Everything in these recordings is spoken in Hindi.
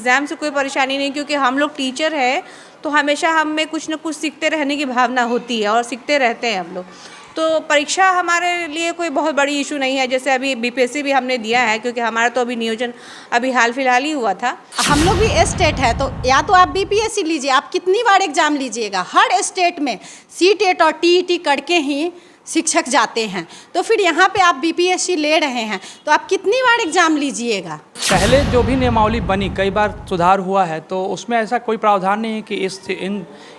एग्ज़ाम से कोई परेशानी नहीं, क्योंकि हम लोग टीचर हैं तो हमेशा हम में कुछ न कुछ सीखते रहने की भावना होती है और सीखते रहते हैं हम लोग। तो परीक्षा हमारे लिए कोई बहुत बड़ी इशू नहीं है। जैसे अभी बीपीएससी भी हमने दिया है, क्योंकि हमारा तो अभी नियोजन अभी हाल फिलहाल ही हुआ था। हम लोग भी स्टेट है, तो या तो आप बीपीएससी लीजिए, आप कितनी बार एग्जाम लीजिएगा, हर स्टेट में सीटेट और टीईटी करके ही शिक्षक जाते हैं। तो फिर यहाँ पे आप बीपीएससी ले रहे हैं तो आप कितनी बार एग्जाम लीजिएगा। पहले जो भी नियमावली बनी, कई बार सुधार हुआ है, तो उसमें ऐसा कोई प्रावधान नहीं है कि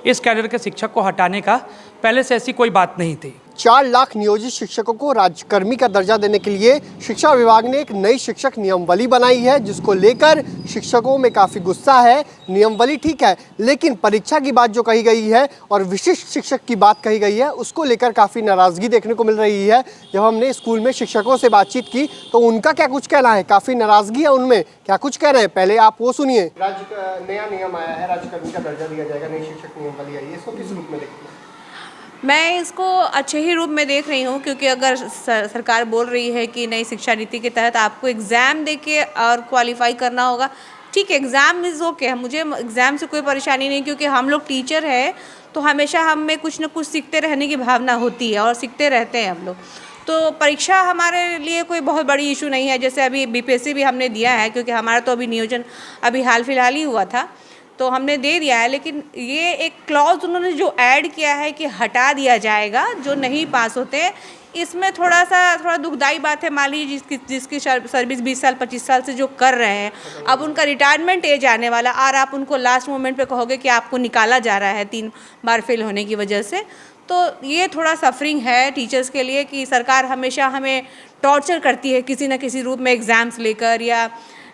इस कैडर के शिक्षक को हटाने का, पहले से ऐसी कोई बात नहीं थी। 4 लाख नियोजित शिक्षकों को राज्यकर्मी का दर्जा देने के लिए शिक्षा विभाग ने एक नई शिक्षक नियमावली बनाई है, जिसको लेकर शिक्षकों में काफ़ी गुस्सा है। नियमावली ठीक है, लेकिन परीक्षा की बात जो कही गई है और विशिष्ट शिक्षक की बात कही गई है, उसको लेकर काफ़ी नाराज़गी देखने को मिल रही है। जब हमने स्कूल में शिक्षकों से बातचीत की तो उनका क्या कुछ कहना है, काफ़ी नाराज़गी है उनमें, क्या कुछ कह रहे हैं, पहले आप वो सुनिए। राज्य का नया नियम आया है, राज्यकर्मी का दर्जा दिया जाएगा, नई शिक्षक नियमावली आई है, इसको किस रूप में देखते हैं? मैं इसको अच्छे ही रूप में देख रही हूँ, क्योंकि अगर सरकार बोल रही है कि नई शिक्षा नीति के तहत आपको एग्ज़ाम देके और क्वालिफाई करना होगा, ठीक है, एग्ज़ाम इज़ ओके, मुझे एग्ज़ाम से कोई परेशानी नहीं, क्योंकि हम लोग टीचर हैं तो हमेशा हम में कुछ न कुछ सीखते रहने की भावना होती है और सीखते रहते हैं हम लोग। तो परीक्षा हमारे लिए कोई बहुत बड़ी इशू नहीं है। जैसे अभी बीपीएससी भी हमने दिया है, क्योंकि हमारा तो अभी नियोजन अभी हाल फिलहाल ही हुआ था, तो हमने दे दिया है। लेकिन ये एक क्लॉज उन्होंने जो ऐड किया है कि हटा दिया जाएगा जो नहीं पास होते, इसमें थोड़ा दुखदाई बात है। मान लीजिए जिसकी सर्विस 20 साल 25 साल से जो कर रहे हैं, अब उनका रिटायरमेंट एज आने वाला, और आप उनको लास्ट मोमेंट पे कहोगे कि आपको निकाला जा रहा है 3 बार फेल होने की वजह से, तो ये थोड़ा सफरिंग है टीचर्स के लिए कि सरकार हमेशा हमें टॉर्चर करती है किसी न किसी रूप में, एग्ज़ाम्स लेकर या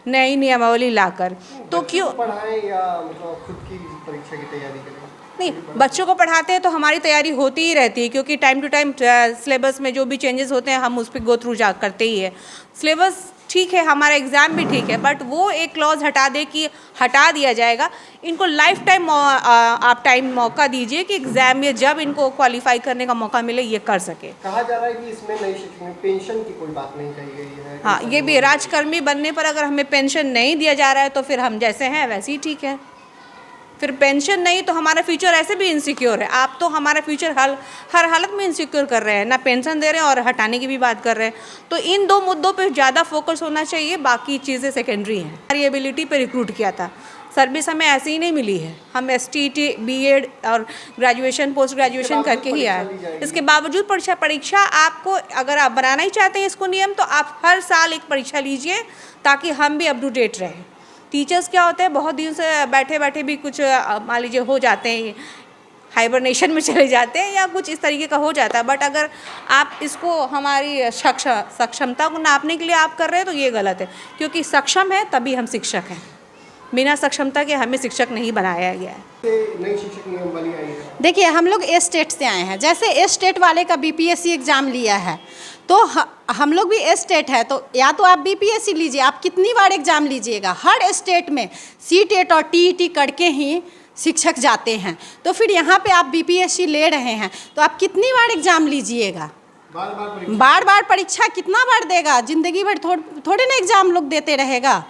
नई नियमावली लाकर। तो क्यों पढ़ाएं या मतलब खुद की परीक्षा की तैयारी करें? नहीं, बच्चों को पढ़ाते हैं तो हमारी तैयारी होती ही रहती है, क्योंकि टाइम टू टाइम सिलेबस में जो भी चेंजेस होते हैं हम उस पर गो थ्रू करते ही है। सिलेबस ठीक है, हमारा एग्ज़ाम भी ठीक है, बट वो एक क्लॉज हटा दे कि हटा दिया जाएगा। इनको लाइफ टाइम आप मौका दीजिए कि एग्ज़ाम में जब इनको क्वालिफाई करने का मौका मिले ये कर सके। कहा जा रहा है कि इसमें नई शिक्षा में पेंशन की कोई बात नहीं कही गई है। हाँ, ये भी राजकर्मी बनने पर अगर हमें पेंशन नहीं दिया जा रहा है तो फिर हम जैसे हैं वैसे ही ठीक है। फिर पेंशन नहीं तो हमारा फ्यूचर ऐसे भी इनसिक्योर है। आप तो हमारा फ्यूचर हर हालत में इनसिक्योर कर रहे हैं, ना पेंशन दे रहे हैं और हटाने की भी बात कर रहे हैं। तो इन 2 मुद्दों पे ज़्यादा फोकस होना चाहिए, बाकी चीज़ें सेकेंडरी हैं। हमारी एबिलिटी पे रिक्रूट किया था, सर्विस हमें ऐसे ही नहीं मिली है। हम STT BEd और ग्रेजुएशन पोस्ट ग्रेजुएशन करके ही आए। इसके बावजूद परीक्षा आपको, अगर आप बनाना ही चाहते हैं इसको नियम, तो आप हर साल एक परीक्षा लीजिए ताकि हम भी अप टू डेट रहें। टीचर्स क्या होते हैं, बहुत दिन से बैठे बैठे भी कुछ मान लीजिए हो जाते हैं, हाइबरनेशन में चले जाते हैं या कुछ इस तरीके का हो जाता है। बट अगर आप इसको हमारी सक्षमता को नापने के लिए आप कर रहे हैं तो ये गलत है, क्योंकि सक्षम है तभी हम शिक्षक हैं। बिना सक्षमता के हमें शिक्षक नहीं बनाया गया है। नई शिक्षक नियमावली आई है। देखिए, हम लोग स्टेट से आए हैं, जैसे स्टेट वाले का बीपीएससी एग्ज़ाम लिया है तो हम लोग भी स्टेट है, तो या तो आप बीपीएससी लीजिए, आप कितनी बार एग्ज़ाम लीजिएगा, हर स्टेट में सीटेट और टीईटी करके ही शिक्षक जाते हैं। तो फिर यहाँ पे आप बीपीएससी ले रहे हैं तो आप कितनी बार एग्ज़ाम लीजिएगा, बार बार परीक्षा कितना बार देगा, ज़िंदगी भर थोड़े ना एग्ज़ाम लोग देते रहेगा।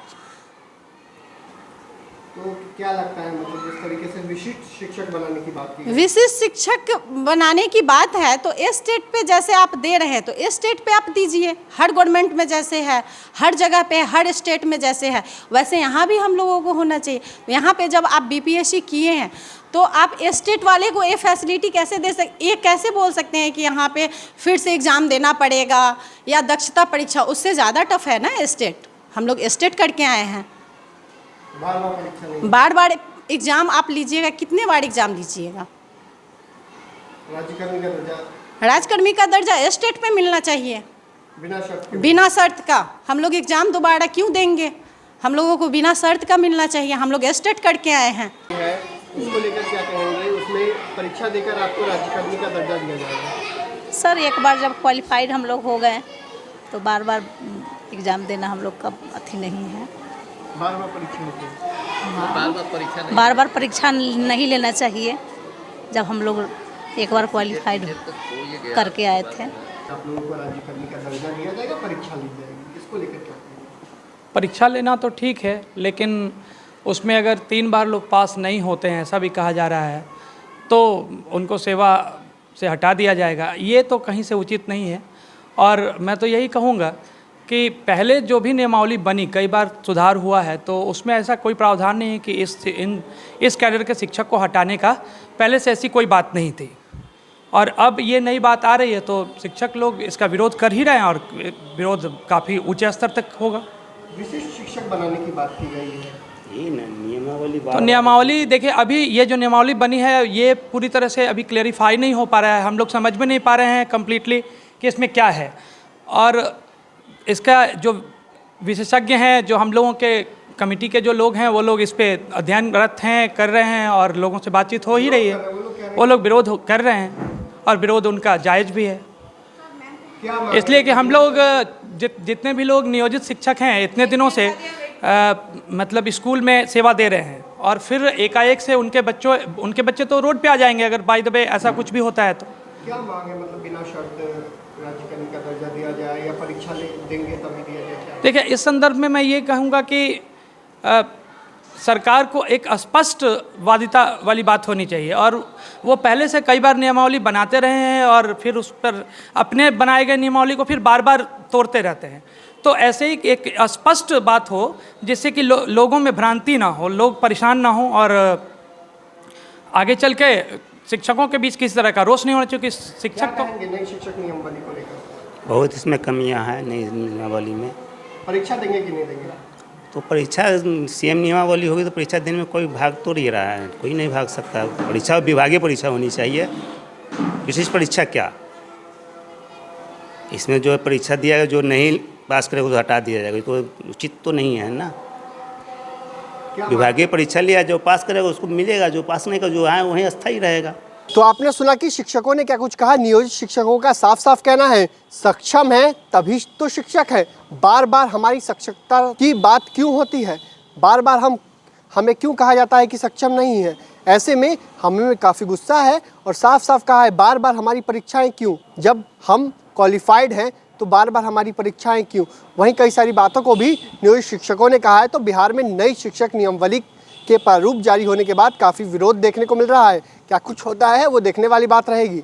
तो क्या लगता है, मतलब जिस तरीके से विशिष्ट शिक्षक बनाने की बात की, विशिष्ट शिक्षक बनाने की बात है तो स्टेट पे जैसे आप दे रहे हैं तो स्टेट पे आप दीजिए। हर गवर्नमेंट में जैसे है, हर जगह पे, हर स्टेट में जैसे है, वैसे यहाँ भी हम लोगों को होना चाहिए। यहाँ पे जब आप बीपीएससी किए हैं तो आप स्टेट वाले को ये फैसिलिटी कैसे दे सकते, ये कैसे बोल सकते हैं कि यहाँ पे फिर से एग्ज़ाम देना पड़ेगा या दक्षता परीक्षा, उससे ज़्यादा टफ है ना स्टेट। हम लोग स्टेट करके आए हैं, बार बार एग्ज़ाम आप लीजिएगा, कितने बार एग्ज़ाम लीजिएगा। राज्यकर्मी का दर्जा स्टेट पे मिलना चाहिए बिना शर्त का। हम लोग एग्ज़ाम दोबारा क्यों देंगे, हम लोगों को बिना शर्त का मिलना चाहिए। हम लोग स्टेट करके आए हैं। उसको लेकर क्या कहेंगे, उसमें परीक्षा देकर आपको राज्यकर्मी का दर्जा दिया जाएगा? सर, एक बार जब क्वालिफाइड हम लोग हो गए तो बार बार एग्ज़ाम देना हम लोग का अथी नहीं है। बार बार परीक्षा होती है? हाँ, बार बार परीक्षा नहीं लेना चाहिए। जब हम लोग एक बार क्वालिफाइड करके आए थे। आप लोगों को राज्यकर्मी का दर्जा दिया जाएगा, परीक्षा ली जाएगी, इसको लेकर क्या कहेंगे? परीक्षा लेना तो ठीक है, लेकिन उसमें अगर 3 बार लोग पास नहीं होते हैं, ऐसा भी कहा जा रहा है, तो उनको सेवा से हटा दिया जाएगा। ये तो कहीं से उचित नहीं है। और मैं तो यही कहूँगा कि पहले जो भी नियमावली बनी, कई बार सुधार हुआ है, तो उसमें ऐसा कोई प्रावधान नहीं है कि इस कैडर के शिक्षक को हटाने का पहले से ऐसी कोई बात नहीं थी। और अब ये नई बात आ रही है तो शिक्षक लोग इसका विरोध कर ही रहे हैं, और विरोध काफ़ी ऊंचे स्तर तक होगा। विशिष्ट शिक्षक बनाने की बात की गई है, ये नियमावली तो नियमावली देखिए, अभी ये जो नियमावली बनी है ये पूरी तरह से अभी क्लेरिफाई नहीं हो पा रहा है। हम लोग समझ में नहीं पा रहे हैं कम्प्लीटली कि इसमें क्या है। और इसका जो विशेषज्ञ हैं, जो हम लोगों के कमेटी के जो लोग हैं, वो लोग इस पे अध्ययनरत हैं, कर रहे हैं, और लोगों से बातचीत हो ही रही है। वो लोग विरोध कर रहे हैं, और विरोध उनका जायज़ भी है, इसलिए कि हम लोग जितने भी लोग नियोजित शिक्षक हैं इतने दिनों से मतलब स्कूल में सेवा दे रहे हैं, और फिर एकाएक से उनके बच्चे तो रोड पे आ जाएंगे अगर बाय द वे ऐसा कुछ भी होता है तो। क्या मांग है, मतलब बिना शर्त राज्यकर्मी का दर्जा दिया जाए या परीक्षा देंगे तभी दिया जाए? देखिए, इस संदर्भ में मैं ये कहूँगा कि सरकार को एक स्पष्ट वादिता वाली बात होनी चाहिए, और वो पहले से कई बार नियमावली बनाते रहे हैं और फिर उस पर अपने बनाए गए नियमावली को फिर बार बार तोड़ते रहते हैं। तो ऐसे ही एक स्पष्ट बात हो जिससे कि लोगों में भ्रांति ना हो, लोग परेशान ना हो, और आगे चल के शिक्षकों के बीच किसी तरह का रोष नहीं होना चाहिए। शिक्षक तो नई शिक्षक नियमावली को लेकर बहुत इसमें कमियां हैं नई नियमावली में। परीक्षा देंगे कि नहीं देंगे? तो परीक्षा सीएम नियमावली होगी तो परीक्षा देने में कोई भाग तो नहीं रहा है, कोई नहीं भाग सकता। परीक्षा विभागीय परीक्षा होनी चाहिए, विशिष्ट परीक्षा क्या। इसमें जो परीक्षा दिया गया, जो नहीं पास करेगा तो हटा दिया जाएगा, तो उचित तो नहीं है ना। विभागीय परीक्षा लिया, जो पास करेगा उसको मिलेगा, जो पास नहीं करेगा जो आए वहीं अस्थायी रहेगा। तो आपने सुना कि शिक्षकों ने क्या कुछ कहा। नियोजित शिक्षकों का साफ साफ कहना है, सक्षम है तभी तो शिक्षक है। बार बार हमारी सक्षमता की बात क्यों होती है, बार बार हमें क्यों कहा जाता है कि सक्षम नहीं है। ऐसे में हमें काफ़ी गुस्सा है, और साफ साफ कहा है बार बार हमारी परीक्षाएं क्यों, जब हम क्वालिफाइड हैं तो बार बार हमारी परीक्षाएं क्यों। वहीं कई सारी बातों को भी नियोजित शिक्षकों ने कहा है। तो बिहार में नई शिक्षक नियमावली के प्रारूप जारी होने के बाद काफ़ी विरोध देखने को मिल रहा है। क्या कुछ होता है वो देखने वाली बात रहेगी।